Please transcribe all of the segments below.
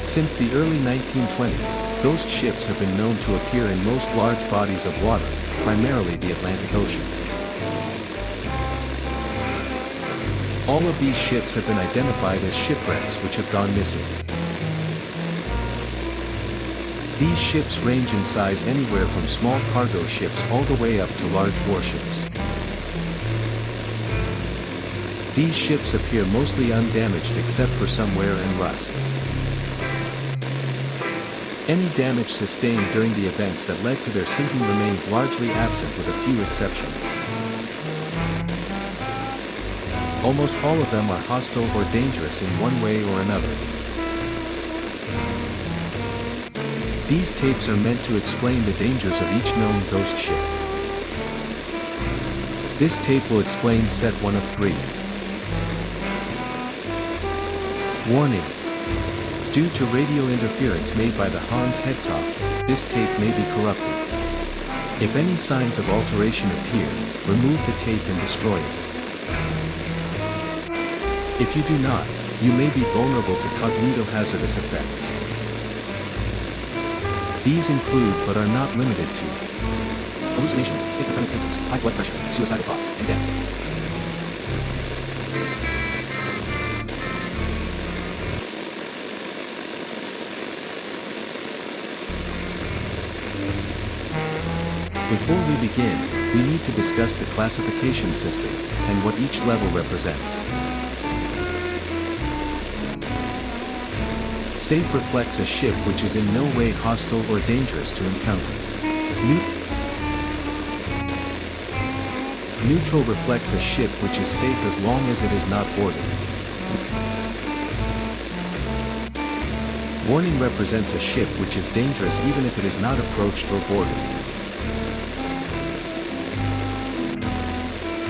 Since the early 1920s, ghost ships have been known to appear in most large bodies of water, primarily the Atlantic Ocean. All of these ships have been identified as shipwrecks which have gone missing. These ships range in size anywhere from small cargo ships all the way up to large warships. These ships appear mostly undamaged except for some wear and rust. Any damage sustained during the events that led to their sinking remains largely absent with a few exceptions. Almost all of them are hostile or dangerous in one way or another. These tapes are meant to explain the dangers of each known ghost ship. This tape will explain Set 1 of 3. Warning. Due to radio interference made by the Hans Hedtoft, this tape may be corrupted. If any signs of alteration appear, remove the tape and destroy it. If you do not, you may be vulnerable to cognitohazardous effects. These include but are not limited to hallucinations, schizophrenic symptoms, high blood pressure, suicidal thoughts, and death. Before we begin, we need to discuss the classification system, and what each level represents. Safe reflects a ship which is in no way hostile or dangerous to encounter. Neutral reflects a ship which is safe as long as it is not boarded. Warning represents a ship which is dangerous even if it is not approached or boarded.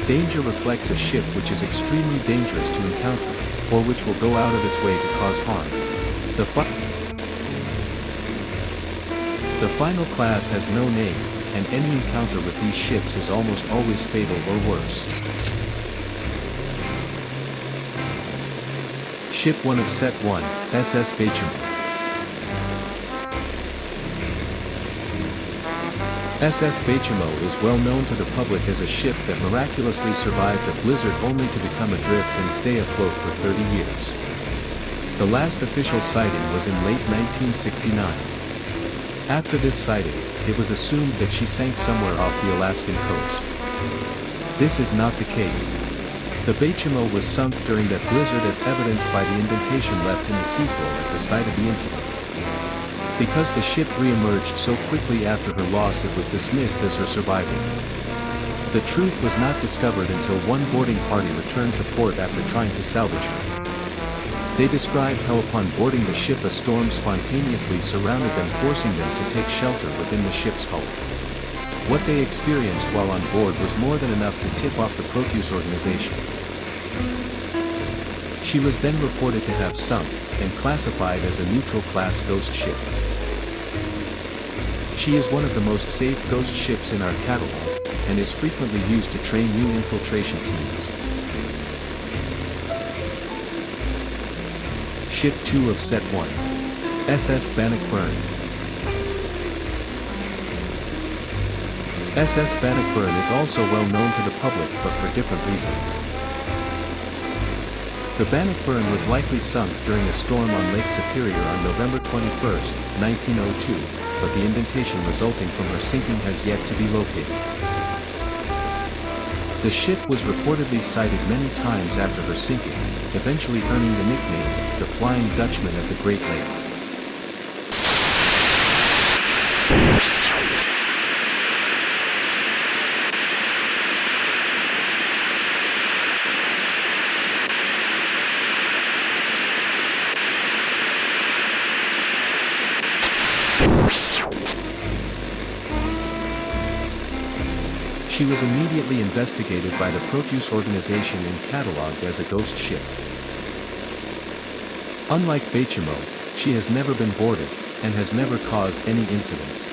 Danger reflects a ship which is extremely dangerous to encounter, or which will go out of its way to cause harm. The final class has no name, and any encounter with these ships is almost always fatal or worse. Ship 1 of Set 1, SS Bachman. SS Bachamo is well known to the public as a ship that miraculously survived a blizzard only to become adrift and stay afloat for 30 years. The last official sighting was in late 1969. After this sighting, it was assumed that she sank somewhere off the Alaskan coast. This is not the case. The Bachamo was sunk during that blizzard as evidenced by the indentation left in the seafloor at the site of the incident. Because the ship re-emerged so quickly after her loss, it was dismissed as her survival. The truth was not discovered until one boarding party returned to port after trying to salvage her. They described how upon boarding the ship a storm spontaneously surrounded them, forcing them to take shelter within the ship's hull. What they experienced while on board was more than enough to tip off the Proteus organization. She was then reported to have sunk, and classified as a neutral class ghost ship. She is one of the most safe ghost ships in our catalog, and is frequently used to train new infiltration teams. Ship 2 of Set 1. SS Bannockburn. SS Bannockburn is also well known to the public but for different reasons. The Bannockburn was likely sunk during a storm on Lake Superior on November 21, 1902, but the indentation resulting from her sinking has yet to be located. The ship was reportedly sighted many times after her sinking, eventually earning the nickname, the Flying Dutchman of the Great Lakes. She was immediately investigated by the Proteus organization and catalogued as a ghost ship. Unlike Bachamo, she has never been boarded, and has never caused any incidents.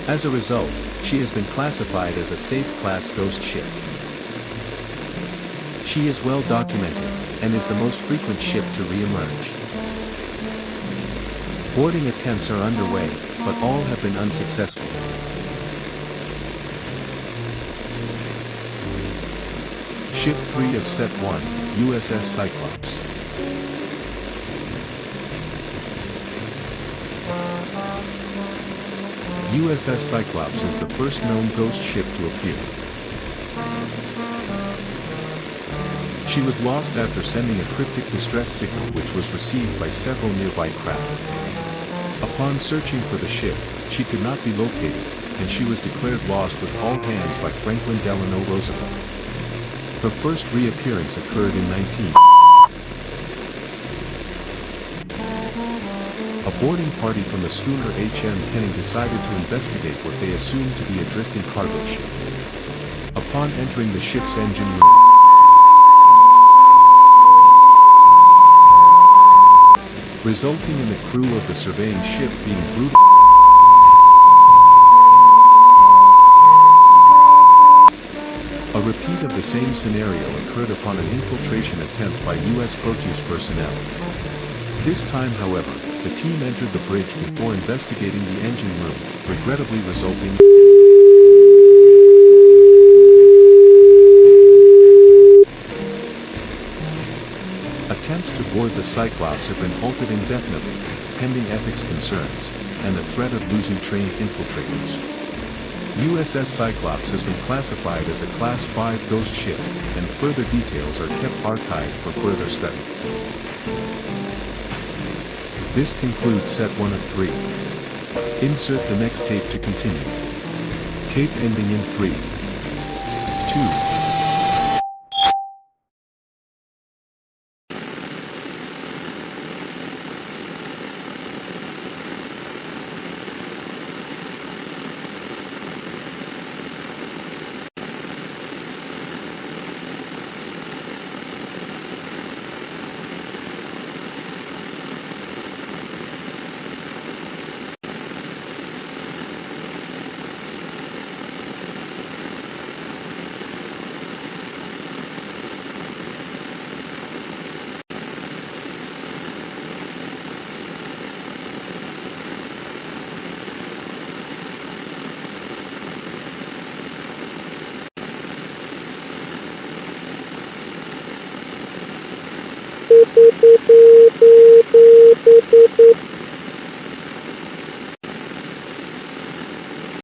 As a result, she has been classified as a safe class ghost ship. She is well documented, and is the most frequent ship to re-emerge. Boarding attempts are underway, but all have been unsuccessful. Ship 3 of Set 1, USS Cyclops. USS Cyclops is the first known ghost ship to appear. She was lost after sending a cryptic distress signal which was received by several nearby craft. Upon searching for the ship, she could not be located, and she was declared lost with all hands by Franklin Delano Roosevelt. Her first reappearance occurred in 19. A boarding party from the schooner H.M. Kenning decided to investigate what they assumed to be a drifting cargo ship. Upon entering the ship's engine room, resulting in the crew of the surveying ship being brutally. A repeat of the same scenario occurred upon an infiltration attempt by U.S. Proteus personnel. This time, however, the team entered the bridge before investigating the engine room, regrettably resulting. Attempts to board the Cyclops have been halted indefinitely, pending ethics concerns, and the threat of losing trained infiltrators. USS Cyclops has been classified as a Class 5 ghost ship, and further details are kept archived for further study. This concludes Set 1 of 3. Insert the next tape to continue. Tape ending in 3, 2,